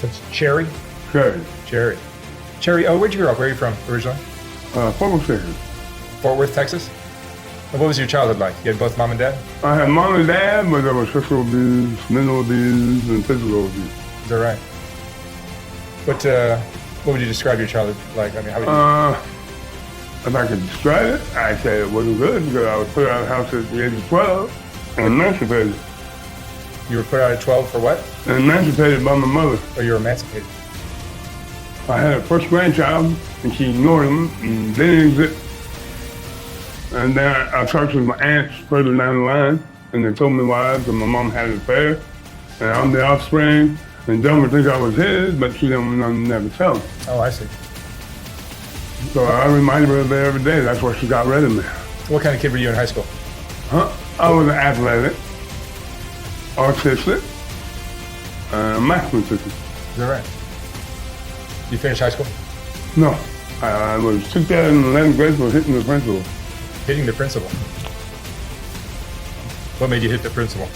So it's Cherri? Cherri. Cherri. Cherri, where'd you grow up? Where are you from originally? Fort Worth, Texas. Fort Worth, Texas? And what was your childhood like? You had both mom and dad? I had mom and dad, but there was sexual abuse, mental abuse, and physical abuse. Is that right? What would you describe your childhood like? I mean, how would you... If I could describe it, I'd say it wasn't good because I was put out of the house at the age of 12 and emancipated. You were put out at 12 for what? And emancipated by my mother. Oh, you were emancipated. I had a first grandchild, and she ignored him and didn't exist. And then I talked with my aunts further down the line, and they told me why, because my mom had an affair, and I'm the offspring, and John would think I was his, but she didn't never tell me. Oh, I see. So I reminded her of it every day. That's why she got rid of me. What kind of kid were you in high school? I was athletic, artistic, mathematician. Is that right? You finished high school? No, I was kicked out in the 11th grade for hitting the principal. Hitting the principal? What made you hit the principal?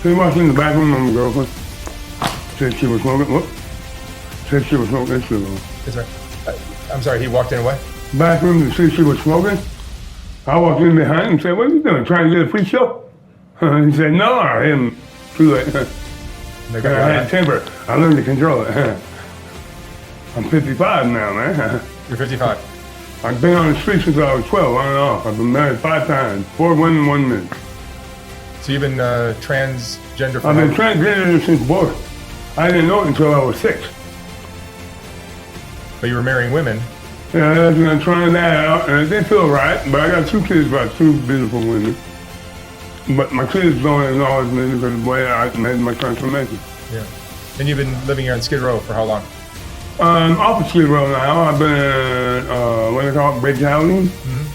She walked in the bathroom with my girlfriend. Said she was smoking. What? Said she was smoking cigarettes. Is that? I'm sorry, he walked in what? Bathroom to see she was smoking. I walked in behind and said, "What are you doing? Trying to get a free show?" He said, "No, I him too late." I had temper. I learned to control it. I'm 55 now, man. You're 55. I've been on the street since I was 12, on and off. I've been married 5 times, 4 women, 1 man. So you've been transgender for I've been transgender since birth. I didn't know it until I was 6. But you were marrying women. Yeah, I'm trying that out, and it didn't feel right, but I got 2 kids by 2 beautiful women. But my kids don't always me because of the way I made my transformation. Yeah. And you've been living here in Skid Row for how long? Off of Skid Row now. I've been in, what they call it, Big Housing.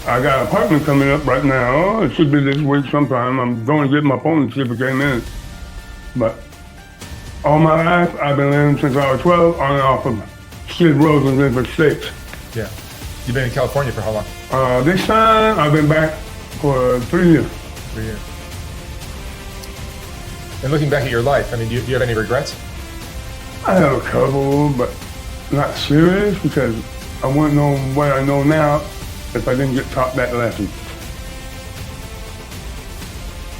I got an apartment coming up right now. It should be this week sometime. I'm going to get my phone certificate in. But all my life, I've been living since I was 12 on and off of Skid Row in different states. Yeah. You've been in California for how long? This time, I've been back for 3 years. 3 years. And looking back at your life, I mean, do you have any regrets? I have a couple, but not serious because I wouldn't know what I know now if I didn't get taught that lesson.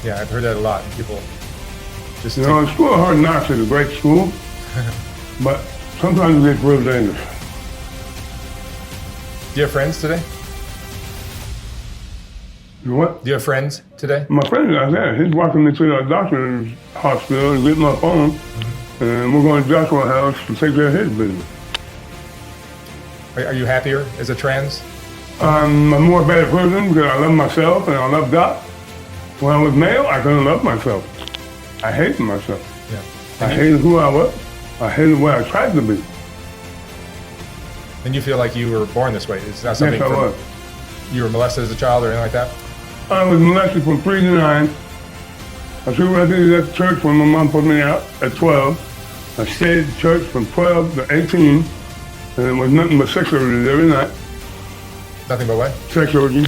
Yeah, I've heard that a lot. People just You know, school of hard knocks is a great school, but sometimes it gets real dangerous. Do you have friends today? You know what? Do you have friends today? My friend out there, he's walking me to the doctor's hospital to get my phone, and we're going to Joshua's house to take care of his business. Are you happier as a trans? I'm a more better person because I love myself and I love God. When I was male, I couldn't love myself. I hated myself. Yeah. I hated who I was. I hated what I tried to be. And you feel like you were born this way? It's not something Yes, I was. You were molested as a child or anything like that? I was molested from 3 to 9. I threw refuge at the church when my mom put me out at 12. I stayed at the church from 12 to 18, and it was nothing but sex orgies every night. Nothing but what? Sex orgies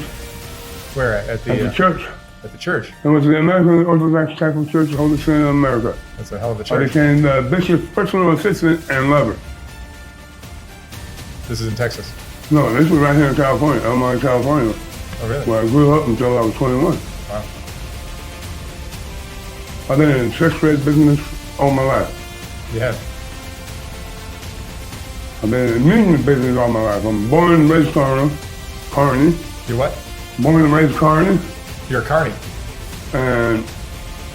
Where at at the church. At the church. It was the American Orthodox Catholic Church, the Holy Center of America. That's a hell of a I church. became the bishop's personal assistant and lover. This is in Texas. No, this was right here in California, Elmira, California, Oh, really? where I grew up until I was 21. Wow. I've been in sex trade business all my life. You have. I've been in the amusement business all my life. I'm born and raised Carney. You're what? Born and raised Carney. You're a carny. And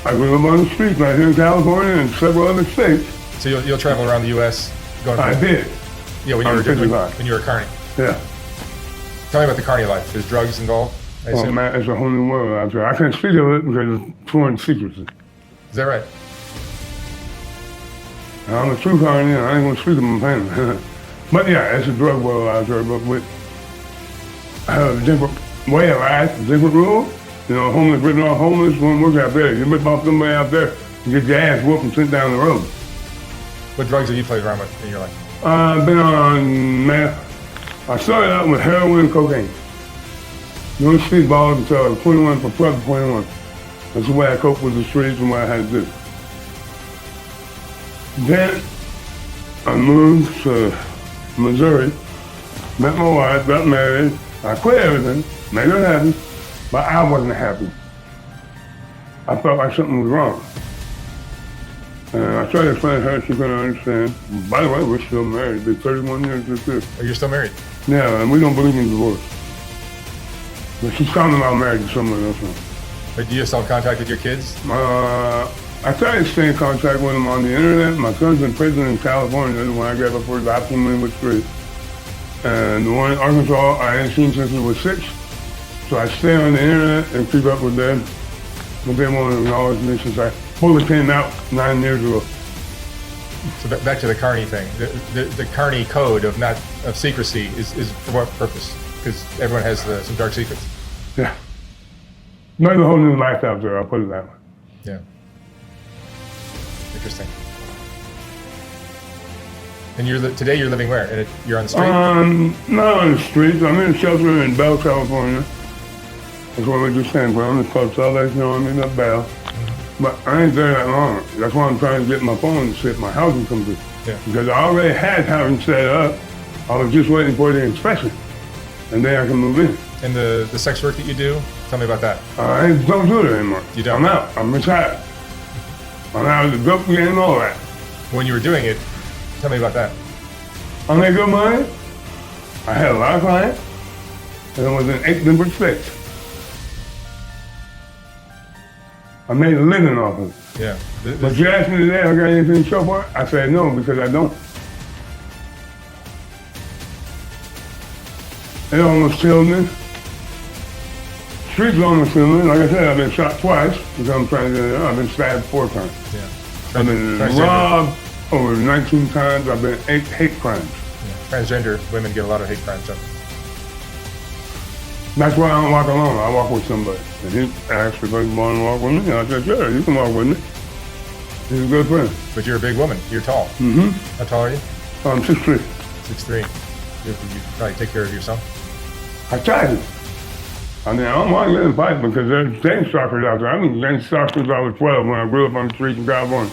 I grew up on the streets right here in California and several other states. So you'll travel around the U.S. going I from... did. Yeah, when you were a carny. Yeah. Tell me about the carny life. There's drugs involved, I Oh assume? man, it's a whole new world out there. I can't speak of it because it's foreign secrecy. Is that right? I'm a true Carney and I ain't gonna speak of my family. But yeah, it's a drug world out there, but with a different way of life, different rules. You know, homeless, ripping off homeless, won't work out there. You rip off somebody out there, you get your ass whooped and sent down the road. What drugs have you played around with in your life? I've been on meth. I started out with heroin and cocaine. No street balls until I was 21, from 12 to 21. That's the way I coped with the streets and what I had to do. Then I moved to Missouri, met my wife, got married. I quit everything, made her happy, but I wasn't happy. I felt like something was wrong. And I tried to explain to her, she couldn't understand. By the way, we're still married. It's been 31 years this year. Oh, you're still married? Yeah, and we don't believe in divorce. But she's talking about married to someone else now. But do you still have contact with your kids? I tried to stay in contact with them on the internet. My son's in prison in California when I got up for adoption when he was 3. And the one in Arkansas I hadn't seen since he was 6. So I stay on the internet and keep up with them. But they won't acknowledge me since I fully came out 9 years ago. So back to the Carney thing. The Carney code of secrecy is for what purpose? Because everyone has some dark secrets. Yeah. There's a whole new life out there, I'll put it that way. Yeah. Interesting. And today you're living where? You're on the street? Not on the streets. I'm in a shelter in Bell, California. That's where we just came from. It's called Salvation Army of Bell. Mm-hmm. But I ain't there that long. That's why I'm trying to get my phone to see if my housing comes through. Yeah. Because I already had housing set up. I was just waiting for the inspection. And then I can move in. And the sex work that you do, tell me about that. I don't do it anymore. You don't? I'm out. I'm retired. I'm out of the drug game and all that. When you were doing it, tell me about that. I made good money. I had a lot of clients. And I was in 8 different states. I made a living off of it. Yeah. But you asked me today, I got anything to show for it? I said no, because I don't. It almost killed me. Streets almost killed me. Like I said, I've been shot twice because I'm trying to. I've been stabbed 4 times. Yeah. I've been robbed over 19 times. I've been 8 hate crimes. Yeah. Transgender women get a lot of hate crimes. That's why I don't walk alone. I walk with somebody. And he asked if I want to walk with me. I said, sure, you can walk with me. He's a good friend. But you're a big woman. You're tall. Mm-hmm. How tall are you? I'm 6'3". 6'3". You probably take care of yourself. I try to. I mean, I don't want to get in fights because there's gang stalkers out there. I've been gang stalkers since I was 12 when I grew up on the streets in California.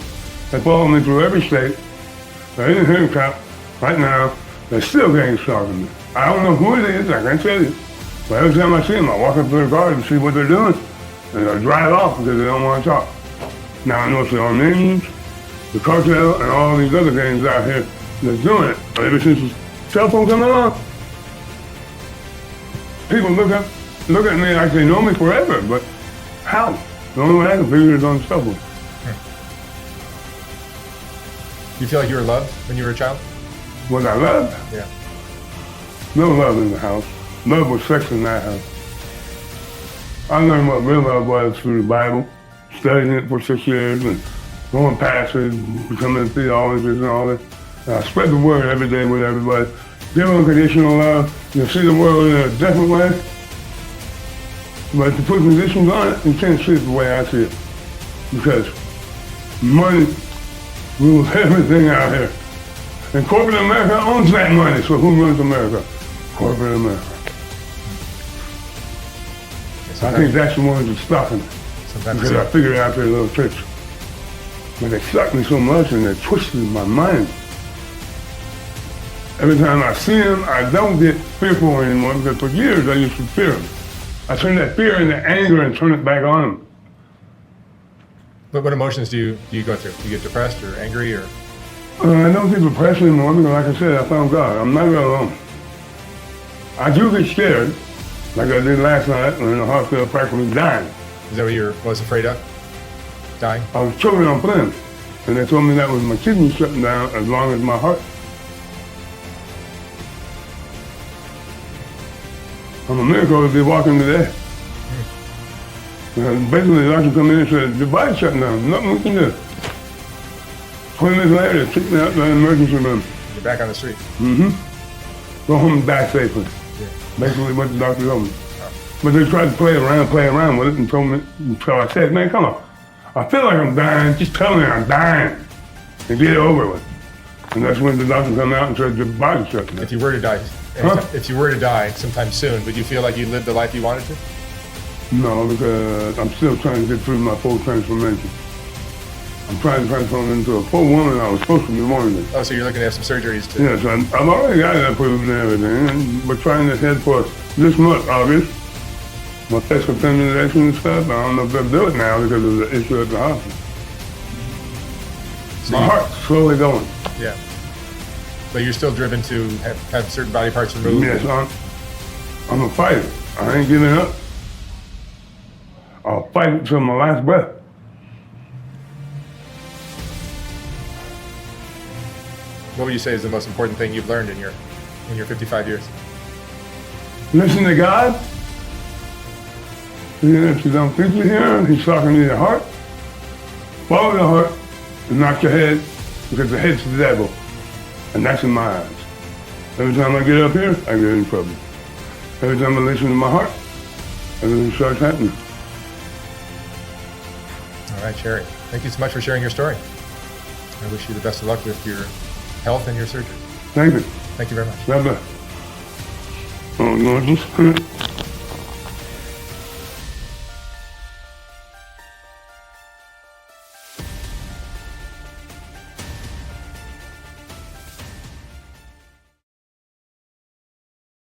They follow me through every state. They're in the hearing trap right now. They're still gang stalking me. I don't know who it is. I can't tell you. But every time I see them, I walk up to their car and see what they're doing. And I drive off because they don't want to talk. Now I know it's the Armenians, the cartel, and all these other gangs out here that's doing it. But ever since the cell phone come along, people look at me like they know me forever, but how? The only way I can figure it is on the cell phone. You feel like you were loved when you were a child? Was I loved? Yeah. No love in the house. Love was sex in that house. I learned what real love was through the Bible, studying it for 6 years and going past it, becoming a theologist and all that. And I spread the word every day with everybody. Give unconditional love. You'll see the world in a different way. But to put conditions on it, you can't see it the way I see it. Because money rules everything out here. And corporate America owns that money, so who runs America? Corporate America. I think that's the ones that's stopping it. Because I figured out their little tricks. But they suck me so much and they twisted my mind. Every time I see them, I don't get fearful anymore because for years I used to fear them. I turn that fear into anger and turn it back on them. But what emotions do you go through? Do you get depressed or angry or? I don't get depressed anymore because like I said, I found God. I'm not alone. I do get scared, like I did last night when in the hospital practically dying. Is that what you was afraid of? Dying? I was choking on phlegm, and they told me that was my kidneys shutting down as long as my heart. I'm a miracle to be walking today. And basically, the doctor come in and said, your body's shutting down, nothing we can do. 20 minutes later, they kicked me out to the emergency room. You're back on the street. Mm-hmm. Go home and die safely. Yeah. Basically what the doctor told me. But they tried to play around with it and told me, until I said, man, come on. I feel like I'm dying, just tell me I'm dying and get it over with. And that's when the doctor come out and said, your body's shutting down. If you were to die, if you were to die sometime soon, would you feel like you lived the life you wanted to? No, because I'm still trying to get through my full transformation. I'm trying to transform into a full woman. I was supposed to be born this. Oh, so you're looking to have some surgeries to... Yes, I've already got it approved and everything. And we're trying to head for this month, August. My sexual feminization and stuff. I don't know if they'll do it now because of the issue at the hospital. So My heart's slowly going. Yeah. But you're still driven to have certain body parts removed? Yes, I'm a fighter. I ain't giving up. I'll fight until my last breath. What would you say is the most important thing you've learned in your 55 years? Listen to God. Even if you don't think you hear him, he's talking to your heart. Follow your heart and not your head, because the head's the devil. And that's in my eyes. Every time I get up here, I get in trouble. Every time I listen to my heart, everything starts happening. All right, Cherri. Thank you so much for sharing your story. I wish you the best of luck with your health and your surgery. Thank you. Thank you very much. God bless. Oh, you want this?